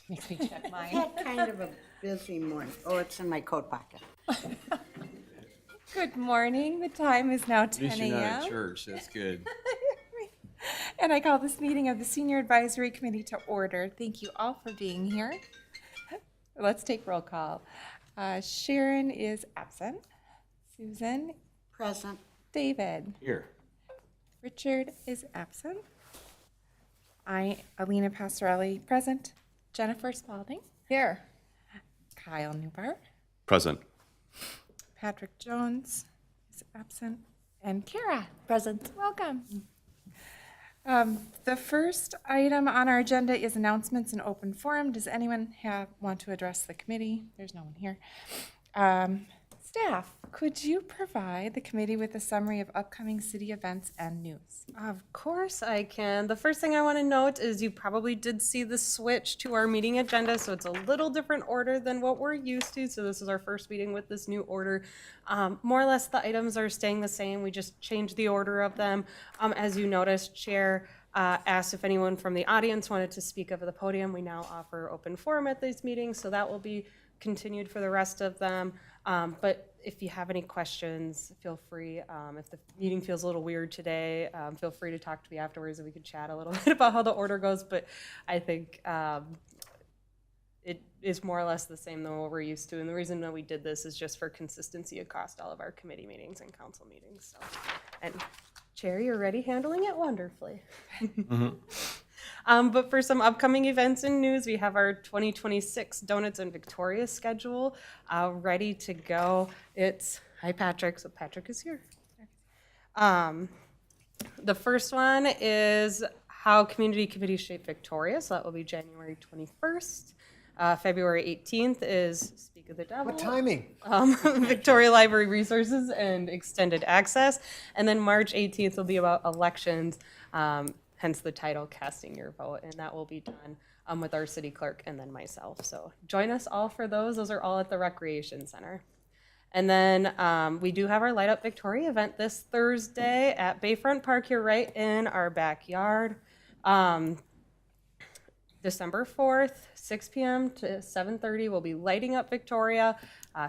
Makes me check I've mine. had kind of a busy morning. Oh, it's in my coat pocket. Good morning. The time is now At 10 least you're not at a.m. church. That's good. And I call this meeting of the Senior Advisory Committee to order. Thank you all for being here. Let's take roll call. Sharon is absent. Susan, Present. David, Here. Richard is absent. I, Alina Pastorelli, present. Jennifer Spalding. Here. Kyle Newbart. Present. Patrick Jones is absent. And Kara. Present. Welcome. The first item on our agenda is announcements and open forum. Does anyone want to address the committee? There's no one here. Staff, could you provide the committee with a summary of upcoming city events and news? Of course I can. The first thing I want to note is you probably did see the switch to our meeting agenda, so it's a little different order than what we're used to. So this is our first meeting with this new order. More or less the items are staying the same. We just changed the order of them. As you noticed, Chair asked if anyone from the audience wanted to speak over the podium. We now offer open forum at these meetings, so that will be continued for the rest of them. But if you have any questions, feel free. If the meeting feels a little weird today, feel free to talk to me afterwards and we could chat a little bit about how the order goes. But I think it is more or less the same than what we're used to. And the reason that we did this is just for consistency across all of our committee meetings and council meetings. So, and Chair, you're already handling it wonderfully. But for some upcoming events and news, we have our 2026 Donuts in Victoria schedule ready to go. Hi Patrick, so Patrick is here. The first one is How Community Committees Shape Victoria, so that will be January 21st. February 18th is Speak of the Devil. What timing? Victoria Library Resources and Extended Access. And then March 18th will be about elections, hence the title, Casting Your Vote. And that will be done with our city clerk and then myself. So join us all for those. Those are all at the Recreation Center. And then we do have our Light Up Victoria event this Thursday at Bayfront Park here right in our backyard. December 4th, 6 p.m. to 7:30, we'll be lighting up Victoria.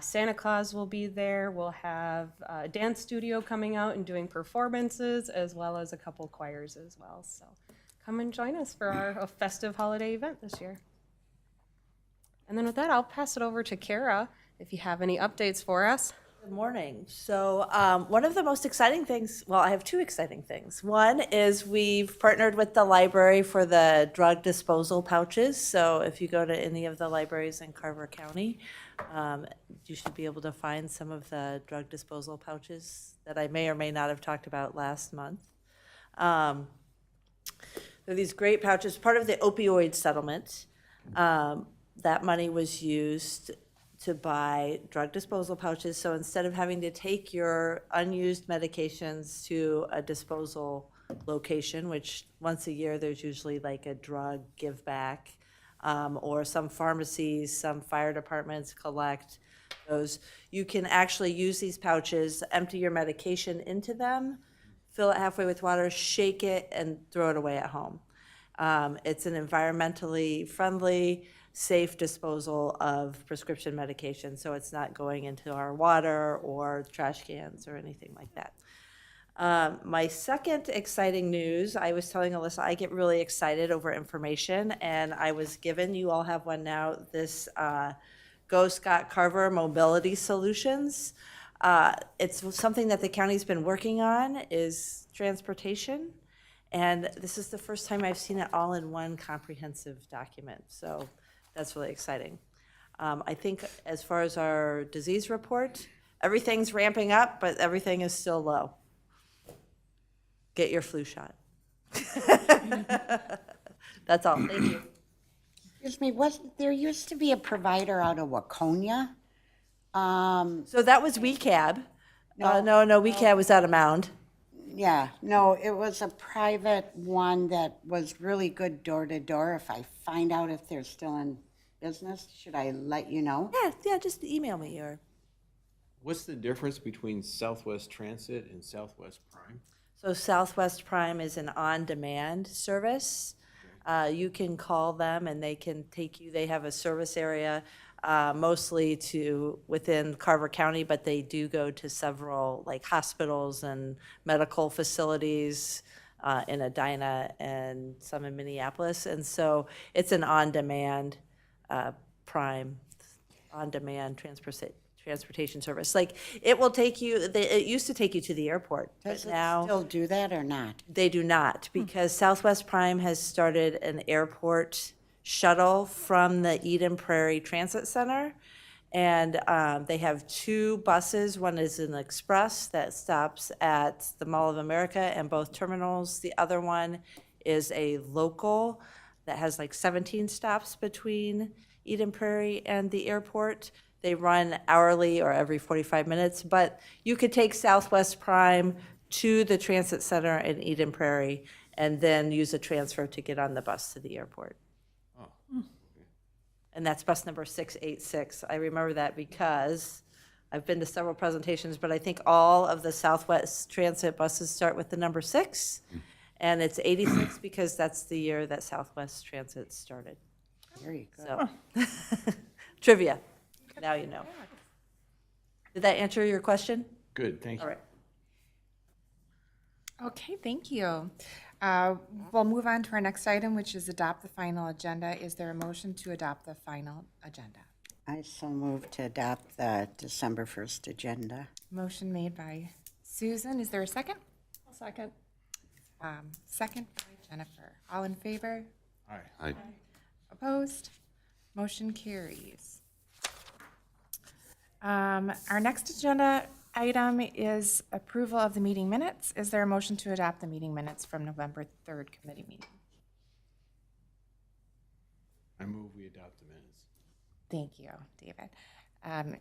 Santa Claus will be there. We'll have a dance studio coming out and doing performances, as well as a couple choirs as well. So come and join us for our festive holiday event this year. And then with that, I'll pass it over to Kara if you have any updates for us. Good morning. So one of the most exciting things, well, I have two exciting things. One is we've partnered with the library for the drug disposal pouches. So if you go to any of the libraries in Carver County, you should be able to find some of the drug disposal pouches that I may or may not have talked about last month. They're these great pouches, part of the opioid settlement. That money was used to buy drug disposal pouches. So instead of having to take your unused medications to a disposal location, which once a year there's usually like a drug give back, or some pharmacies, some fire departments collect those, you can actually use these pouches, empty your medication into them, fill it halfway with water, shake it, and throw it away at home. It's an environmentally friendly, safe disposal of prescription medication, so it's not going into our water or trash cans or anything like that. My second exciting news, I was telling Alyssa, I get really excited over information, and I was given, you all have one now, this Go Scott Carver Mobility Solutions. It's something that the county's been working on, is transportation, and this is the first time I've seen it all in one comprehensive document, so that's really exciting. I think as far as our disease report, everything's ramping up, but everything is still low. Get your flu shot. That's all, thank you. Excuse me, there used to be a provider out of Waconia? So that was WeCab. No, WeCab was out of Mound. Yeah, no, it was a private one that was really good door to door. If I find out if they're still in business, should I let you know? Yeah, just email me or. What's the difference between Southwest Transit and Southwest Prime? So Southwest Prime is an on-demand service. You can call them and they can take you, they have a service area mostly to within Carver County, but they do go to several like hospitals and medical facilities in Edina and some in Minneapolis. And so it's an on-demand Prime, on-demand transportation service. Like, it will take you, it used to take you to the airport, Does but it now still do that or not? they do not, because Southwest Prime has started an airport shuttle from the Eden Prairie Transit Center. And they have 2 buses. One is an express that stops at the Mall of America and both terminals. The other one is a local that has like 17 stops between Eden Prairie and the airport. They run hourly or every 45 minutes, but you could take Southwest Prime to the transit center in Eden Prairie and then use a transfer to get on the bus to the airport. And that's bus number 686. I remember that because I've been to several presentations, but I think all of the Southwest Transit buses start with the number 6. And it's 86 because that's the year that Southwest Transit started. Very good. So, trivia. Now you know. Did that answer your question? Good, thank All you. right. Okay, thank you. We'll move on to our next item, which is adopt the final agenda. Is there a motion to adopt the final agenda? I so move to adopt the December 1st agenda. Motion made by Susan. Is there a second? I'll second. Second by Jennifer. All in favor? Aye. Opposed? Motion carries. Our next agenda item is approval of the meeting minutes. Is there a motion to adopt the meeting minutes from November 3rd committee meeting? I move we adopt the minutes. Thank you, David.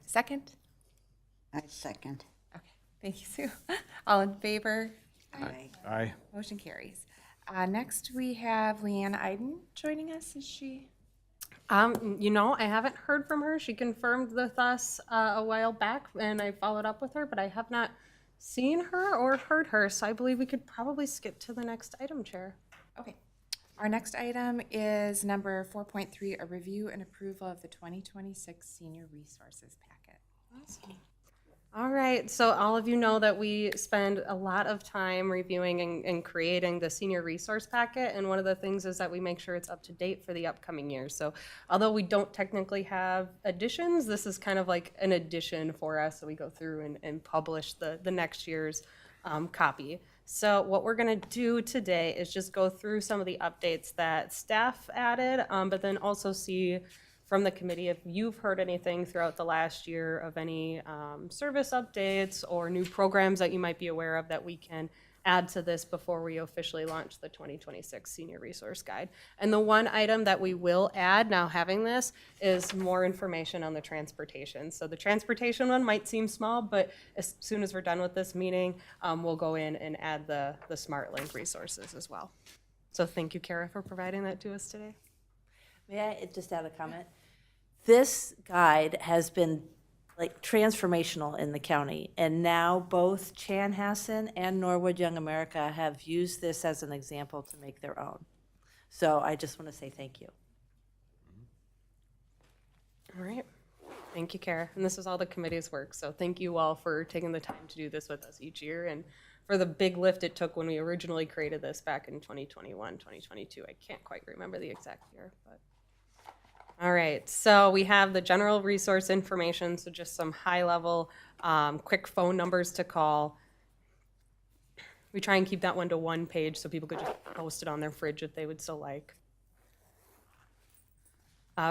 Second? I second. Okay, thank you, Sue. All in favor? Aye. Motion carries. Next, we have Leanne Eiden joining us. Is she? I haven't heard from her. She confirmed with us a while back, and I followed up with her, but I have not seen her or heard her, so I believe we could probably skip to the next item, Chair. Okay. Our next item is number 4.3, a review and approval of the 2026 Senior Resources Packet. All right, so all of you know that we spend a lot of time reviewing and creating the senior resource packet, and one of the things is that we make sure it's up to date for the upcoming year. So although we don't technically have additions, this is kind of like an addition for us, so we go through and publish the next year's copy. So what we're gonna do today is just go through some of the updates that staff added, but then also see from the committee if you've heard anything throughout the last year of any service updates or new programs that you might be aware of that we can add to this before we officially launch the 2026 Senior Resource Guide. And the one item that we will add, now having this, is more information on the transportation. So the transportation one might seem small, but as soon as we're done with this meeting, we'll go in and add the SmartLink resources as well. So thank you, Kara, for providing that to us today. May I just add a comment? This guide has been like transformational in the county, and now both Chanhassen and Norwood Young America have used this as an example to make their own. So I just want to say thank you. All right. Thank you, Kara. And this is all the committee's work. So thank you all for taking the time to do this with us each year and for the big lift it took when we originally created this back in 2021, 2022. I can't quite remember the exact year, but. All right, so we have the general resource information, so just some high-level, quick phone numbers to call. We try and keep that one to one page so people could just post it on their fridge if they would so like.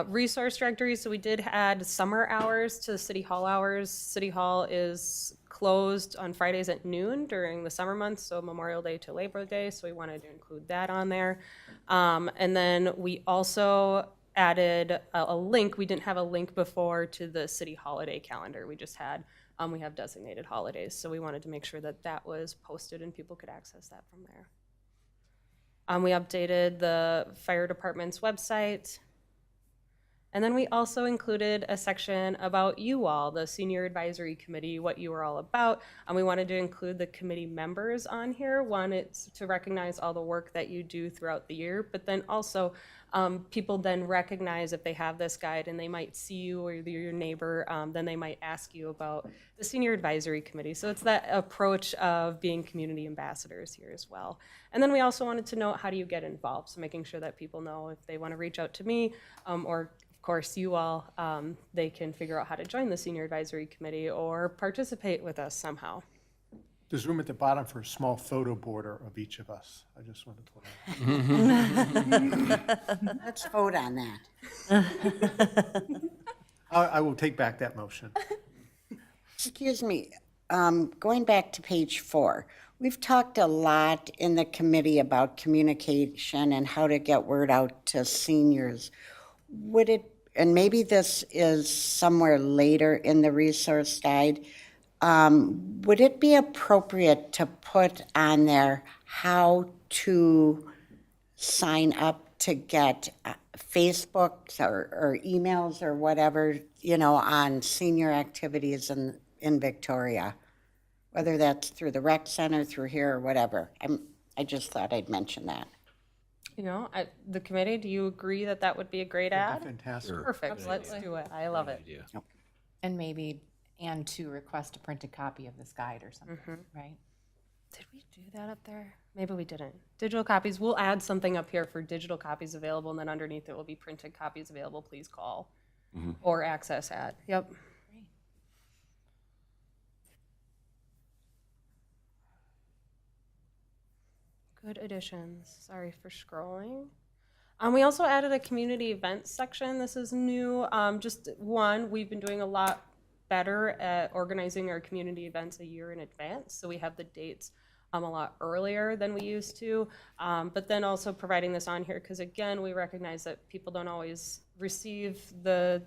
Resource directories, so we did add summer hours to the City Hall hours. City Hall is closed on Fridays at noon during the summer months, so Memorial Day to Labor Day, so we wanted to include that on there. And then we also added a link. We didn't have a link before to the city holiday calendar. We just had, we have designated holidays. So we wanted to make sure that that was posted and people could access that from there. We updated the fire department's website. And then we also included a section about you all, the Senior Advisory Committee, what you are all about. And we wanted to include the committee members on here. One, it's to recognize all the work that you do throughout the year, but then also people then recognize if they have this guide and they might see you or your neighbor, then they might ask you about the Senior Advisory Committee. So it's that approach of being community ambassadors here as well. And then we also wanted to know, how do you get involved? So making sure that people know if they want to reach out to me or of course you all, they can figure out how to join the Senior Advisory Committee or participate with us somehow. There's room at the bottom for a small photo border of each of us. I just wanted to put out. Let's vote on that. I will take back that motion. Excuse me, going back to page 4, we've talked a lot in the committee about communication and how to get word out to seniors. Would it, and maybe this is somewhere later in the resource guide, would it be appropriate to put on there how to sign up to get Facebooks or emails or whatever, you know, on senior activities in Victoria? Whether that's through the rec center, through here, or whatever. I just thought I'd mention that. You know, the committee, do you agree that that would be a great ad? Fantastic. Perfect, let's do it. I love it. Idea. And maybe, and to request a printed copy of this guide or something, right? Did we do that up there? Maybe we didn't. Digital copies, we'll add something up here for digital copies available, and then underneath it will be printed copies available, please call. Or access at, yep. Good additions. Sorry for scrolling. We also added a community events section. This is new. Just one, we've been doing a lot better at organizing our community events a year in advance. So we have the dates a lot earlier than we used to. But then also providing this on here because, again, we recognize that people don't always receive the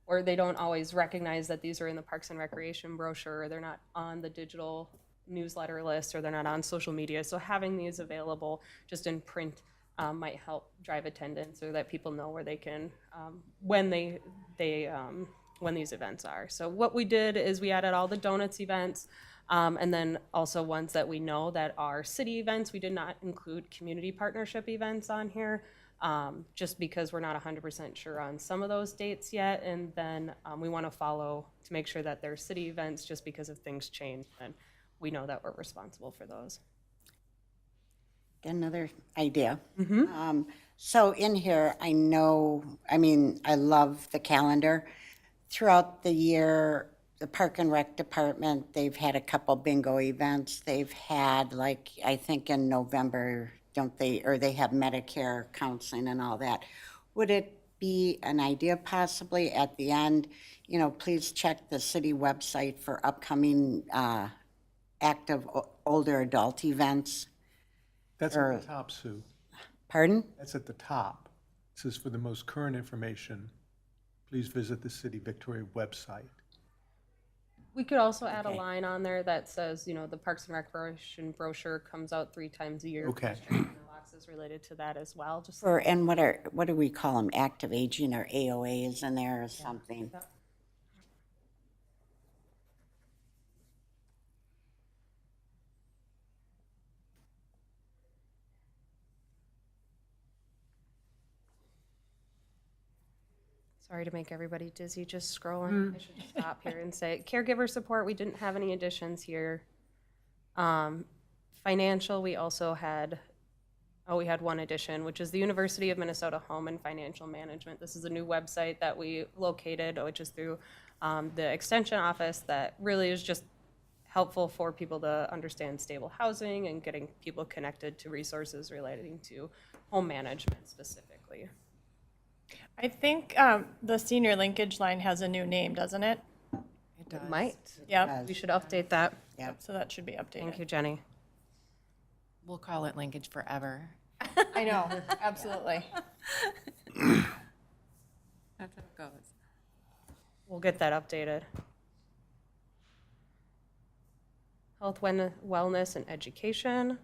or they don't always recognize that these are in the Parks and Recreation brochure, or they're not on the digital newsletter list, or they're not on social media. So having these available just in print might help drive attendance, so that people know where they can when when these events are. So what we did is we added all the donuts events, and then also ones that we know that are city events. We did not include community partnership events on here, just because we're not 100% sure on some of those dates yet. And then we want to follow to make sure that they're city events, just because if things change, then we know that we're responsible for those. Got another idea. So in here, I love the calendar. Throughout the year, the Park and Rec Department, they've had a couple bingo events. They've had, like, I think in November, don't they, or they have Medicare counseling and all that. Would it be an idea possibly at the end, you know, please check the city website for upcoming active older adult events? That's at the top, Sue. Pardon? That's at the top. It says, for the most current information, please visit the City Victoria website. We could also add a line on there that says, you know, the Parks and Recreation brochure comes out 3 times a year. Okay. Boxes related to that as well. Just For, and what do we call them? Active aging or AOAs in there or something? Sorry to make everybody dizzy just scrolling. I should stop here and say caregiver support. We didn't have any additions here. Financial, we also had, we had one addition, which is the University of Minnesota Home and Financial Management. This is a new website that we located, which is through the extension office, that really is just helpful for people to understand stable housing and getting people connected to resources relating to home management specifically. I think the senior linkage line has a new name, doesn't it? It does. Might. Yep. We should update that. So that should be updated. Thank you, Jenny. We'll call it linkage forever. I know, absolutely. That's how it goes. We'll get that updated. Health, wellness, and education.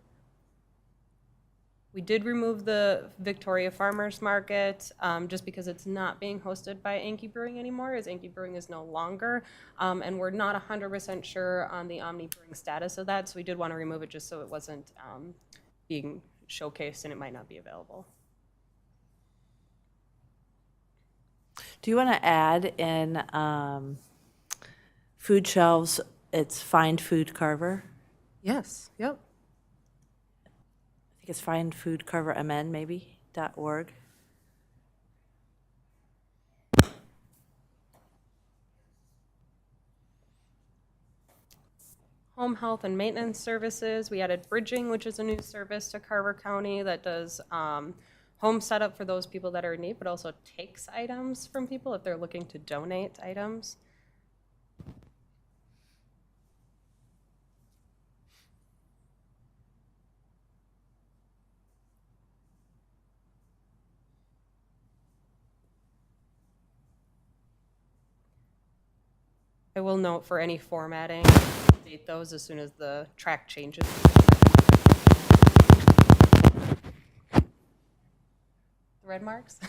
We did remove the Victoria Farmers Market, just because it's not being hosted by Anki Brewing anymore, as Anki Brewing is no longer. And we're not 100% sure on the Omni Brewing status of that, so we did want to remove it just so it wasn't being showcased and it might not be available. Do you want to add in food shelves, it's Find Food Carver? Yes, yep. I think it's Find Food Carver MN maybe, .org. Home health and maintenance services, we added bridging, which is a new service to Carver County that does home setup for those people that are in need, but also takes items from people if they're looking to donate items. I will note for any formatting, update those as soon as the track changes. The red marks.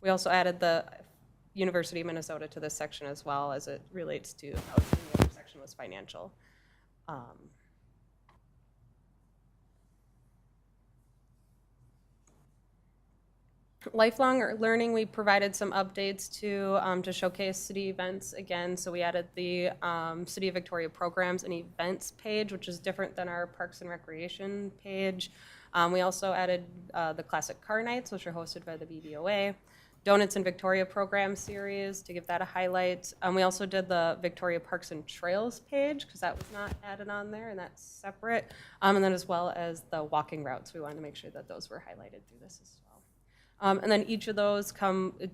We also added the University of Minnesota to this section as well, as it relates to housing. The other section was financial. Lifelong learning, we provided some updates to showcase city events again. So we added the City of Victoria programs and events page, which is different than our Parks and Recreation page. We also added the Classic Car Nights, which are hosted by the BBOA. Donuts in Victoria program series to give that a highlight. We also did the Victoria Parks and Trails page because that was not added on there, and that's separate. And then as well as the walking routes, we wanted to make sure that those were highlighted through this as well. And then each of those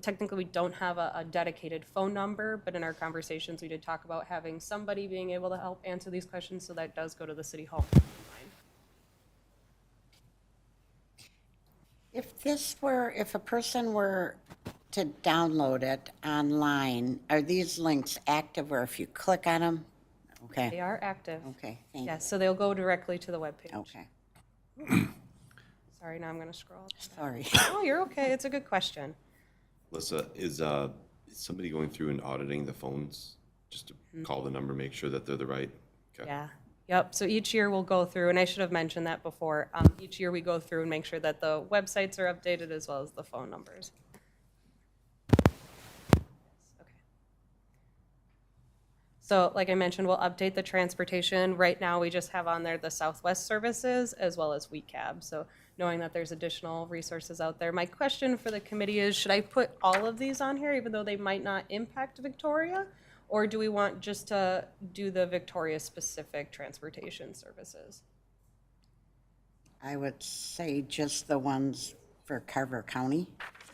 technically we don't have a dedicated phone number, but in our conversations we did talk about having somebody being able to help answer these questions, so that does go to the City Hall line. If a person were to download it online, are these links active, or if you click on them? They Okay, are active. okay, thank you. Yes, so they'll go directly to the webpage. Okay, Sorry, now I'm going to scroll. sorry. Oh, you're okay. It's a good question. Alyssa, is somebody going through and auditing the phones just to call the number, make sure that they're the right? Okay. Yeah. Yep. So each year we'll go through, and I should have mentioned that before. Each year we go through and make sure that the websites are updated as well as the phone numbers. Okay. So like I mentioned, we'll update the transportation. Right now we just have on there the Southwest services as well as WeCab. So knowing that there's additional resources out there. My question for the committee is, should I put all of these on here even though they might not impact Victoria? Or do we want just to do the Victoria-specific transportation services? I would say just the ones for Carver County,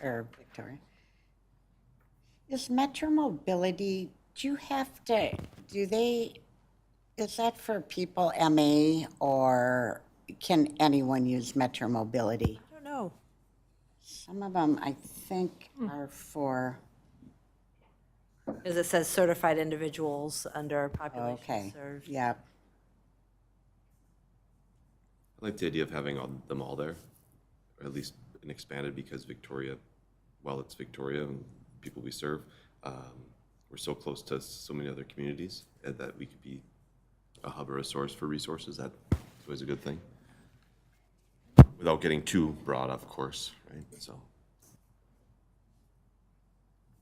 or Victoria. Is Metro Mobility, is that for people MA, or can anyone use Metro Mobility? I don't know. Some of them, I think, are for, Because it says certified individuals under population okay, served. yeah. I like the idea of having them all there, or at least an expanded, because Victoria, while it's Victoria and people we serve, we're so close to so many other communities that we could be a hub or a source for resources. That's always a good thing. Without getting too broad, of course, right? So.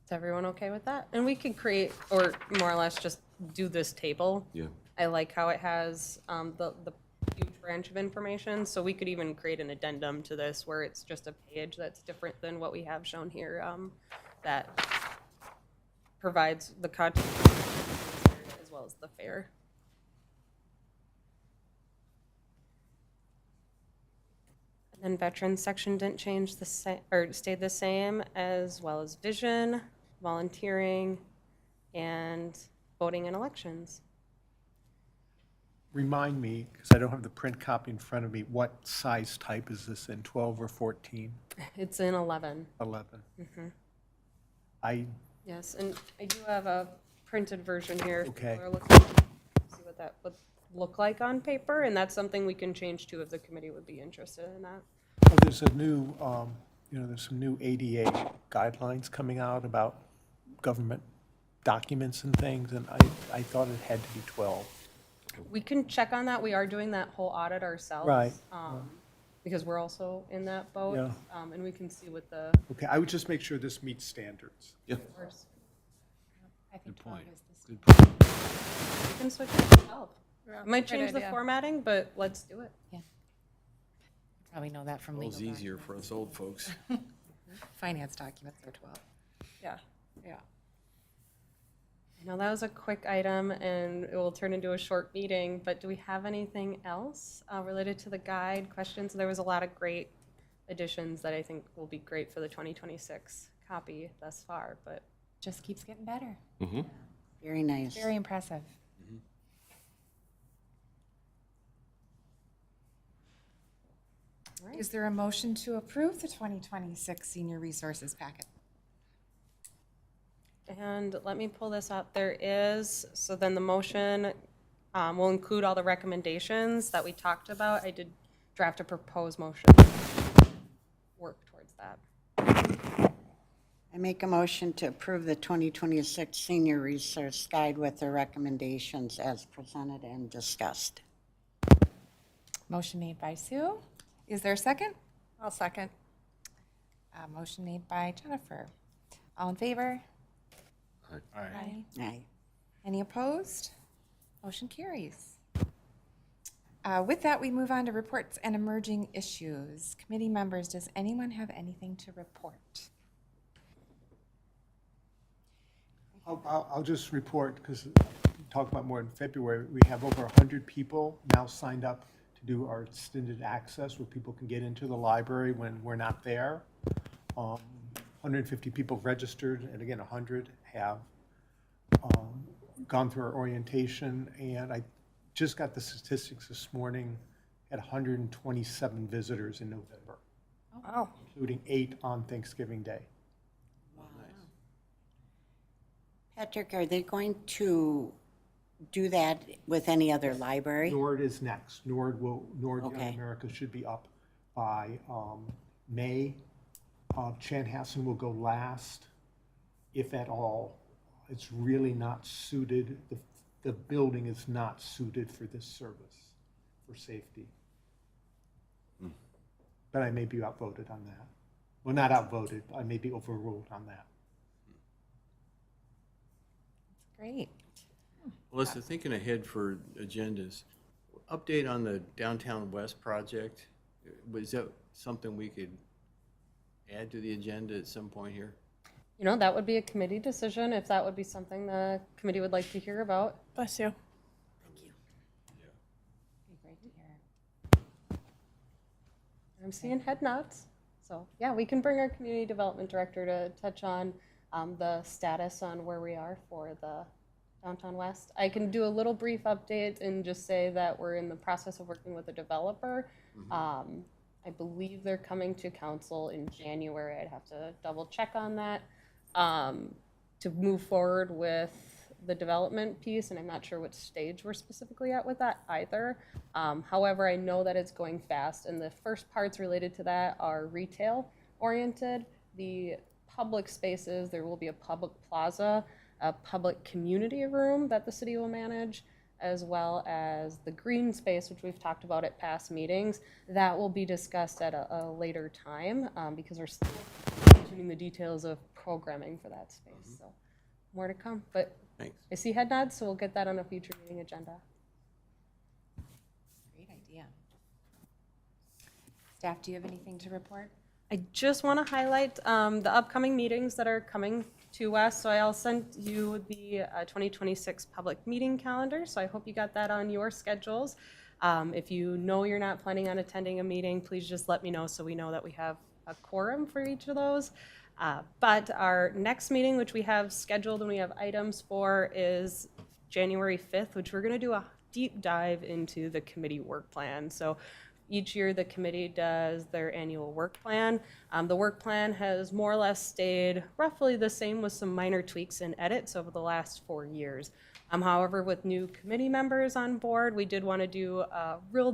Is everyone okay with that? And we could create, or more or less just do this table. Yeah. I like how it has the huge branch of information, so we could even create an addendum to this where it's just a page that's different than what we have shown here, that provides the content as well as the fare. And then veterans section didn't change the same, or stayed the same, as well as vision, volunteering, and voting and elections. Remind me, because I don't have the print copy in front of me, what size type is this in, 12 or 14? It's in 11. 11? I, Yes, and I do have a printed version here. if Okay. people are looking to see what look like on paper, and that's something we can change too if the committee would be interested in that. Oh, there's a new, there's some new ADA guidelines coming out about government documents and things, and I thought it had to be 12. We can check on that. We are doing that whole audit ourselves. Right. Because we're also in that boat. Yeah. And we can see what the. Okay, I would just make sure this meets standards. Yeah. I think 12 is the Good point. We can switch it to 12. It might Good change the idea. formatting, but let's do it. Probably know that from Well, legal it's easier for us old folks. Finance documents are 12. Yeah. Yeah. I know that was a quick item and it will turn into a short meeting, but do we have anything else related to the guide questions? There was a lot of great additions that I think will be great for the 2026 copy thus far, but Just keeps getting better. Very nice. Very impressive. Right. Is there a motion to approve the 2026 senior resources packet? and let me pull this up. There is, so then the motion will include all the recommendations that we talked about. I did draft a proposed motion. Work towards that. I make a motion to approve the 2026 Senior Resource Guide with the recommendations as presented and discussed. Motion made by Sue. Is there a second? I'll second. Motion made by Jennifer. All in favor? Aye. Aye. Any opposed? Motion carries. With that, we move on to reports and emerging issues. Committee members, does anyone have anything to report? I'll just report, because we'll talk about more in February. We have over 100 people now signed up to do our extended access, where people can get into the library when we're not there. 150 people registered, and again, 100 have gone through our orientation. And I just got the statistics this morning at 127 visitors in November, Oh, including 8 on Thanksgiving Day. Patrick, are they going to do that with any other library? Nord is next. Nord Young Okay. America should be up by May. Chanhassen will go last, if at all. It's really not suited, the building is not suited for this service, for safety. But I may be outvoted on that. Well, not outvoted, I may be overruled on that. Great. Melissa, thinking ahead for agendas, update on the Downtown West project. Was that something we could add to the agenda at some point here? You know, that would be a committee decision if that would be something the committee would like to hear about. bless you. Be great to hear. I'm seeing head nods. So, yeah, we can bring our community development director to touch on the status on where we are for the Downtown West. I can do a little brief update and just say that we're in the process of working with a developer. I believe they're coming to council in January. I'd have to double check on that to move forward with the development piece, and I'm not sure what stage we're specifically at with that either. However, I know that it's going fast, and the first parts related to that are retail oriented. The public spaces, there will be a public plaza, a public community room that the city will manage, as well as the green space, which we've talked about at past meetings. That will be discussed at a later time because we're still tuning the details of programming for that space. So more to come, but Thanks. I see head nods, so we'll get that on a future meeting agenda. Great idea. Staff, do you have anything to report? I just want to highlight the upcoming meetings that are coming to us. So I'll send you the 2026 public meeting calendar. So I hope you got that on your schedules. If you know you're not planning on attending a meeting, please just let me know so we know that we have a quorum for each of those. But our next meeting, which we have scheduled and we have items for, is January 5th, which we're going to do a deep dive into the committee work plan. So each year, the committee does their annual work plan. The work plan has more or less stayed roughly the same with some minor tweaks and edits over the last 4 years. However, with new committee members on board, we did want to do a real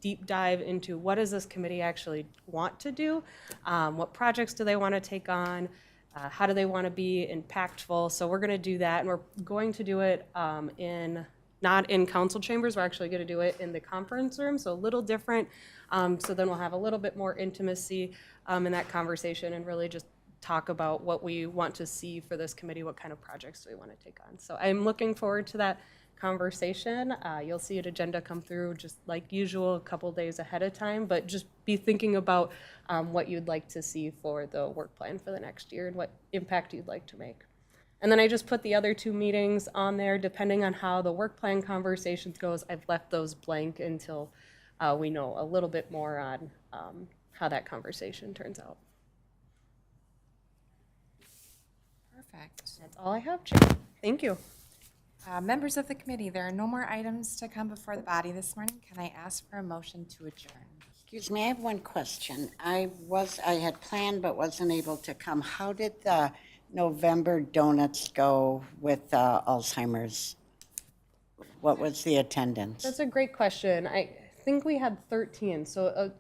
deep dive into what does this committee actually want to do? What projects do they want to take on? How do they want to be impactful? So we're going to do that, and we're going to do it not in council chambers. We're actually going to do it in the conference room, so a little different. So then we'll have a little bit more intimacy in that conversation and really just talk about what we want to see for this committee, what kind of projects do we want to take on. So I'm looking forward to that conversation. You'll see an agenda come through just like usual, a couple days ahead of time, but just be thinking about what you'd like to see for the work plan for the next year and what impact you'd like to make. And then I just put the other 2 meetings on there, depending on how the work plan conversations goes. I've left those blank until we know a little bit more on how that conversation turns out. Perfect. That's all I have, Chair. Thank you. Members of the committee, there are no more items to come before the body this morning. Can I ask for a motion to adjourn? Excuse me, I have one question. I had planned but wasn't able to come. How did the November donuts go with Alzheimer's? What was the attendance? That's a great question. I think we had 13, so a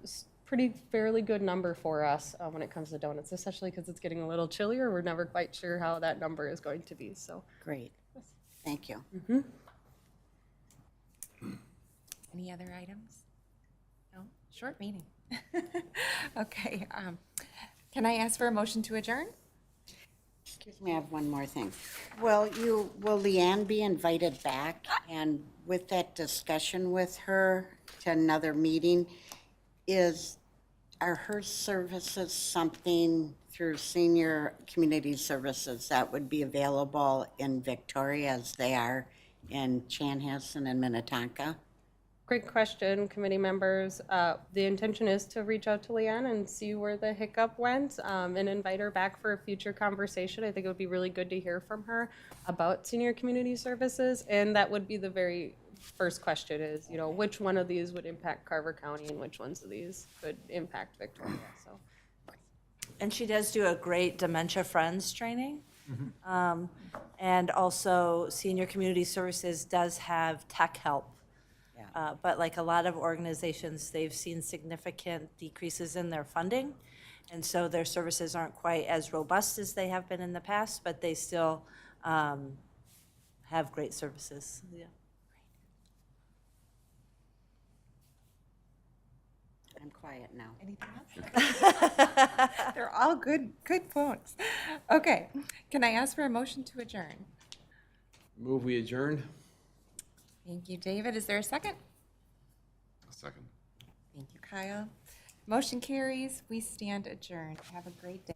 pretty fairly good number for us when it comes to donuts, especially because it's getting a little chillier. We're never quite sure how that number is going to be. So Great. Thank you. Any other items? No? Short meeting. Okay. Can I ask for a motion to adjourn? Excuse me, I have one more thing. Will Leanne be invited back? And with that discussion with her to another meeting, are her services something through Senior Community Services that would be available in Victoria as they are in Chanhassen and Minnetonka? great question, committee members. The intention is to reach out to Leanne and see where the hiccup went and invite her back for a future conversation. I think it would be really good to hear from her about senior community services. And that would be the very first question is, you know, which one of these would impact Carver County and which ones of these could impact Victoria, so. And she does do a great Dementia Friends training. And also Senior Community Services does have tech help. But like a lot of organizations, they've seen significant decreases in their funding. And so their services aren't quite as robust as they have been in the past, but they still have great services. Yeah. I'm quiet now. Anything else? They're all good points. Okay, can I ask for a motion to adjourn? Move we adjourn? Thank you, David. Is there a second? Second. Thank you, Kyle. Motion carries. We stand adjourned. Have a great day.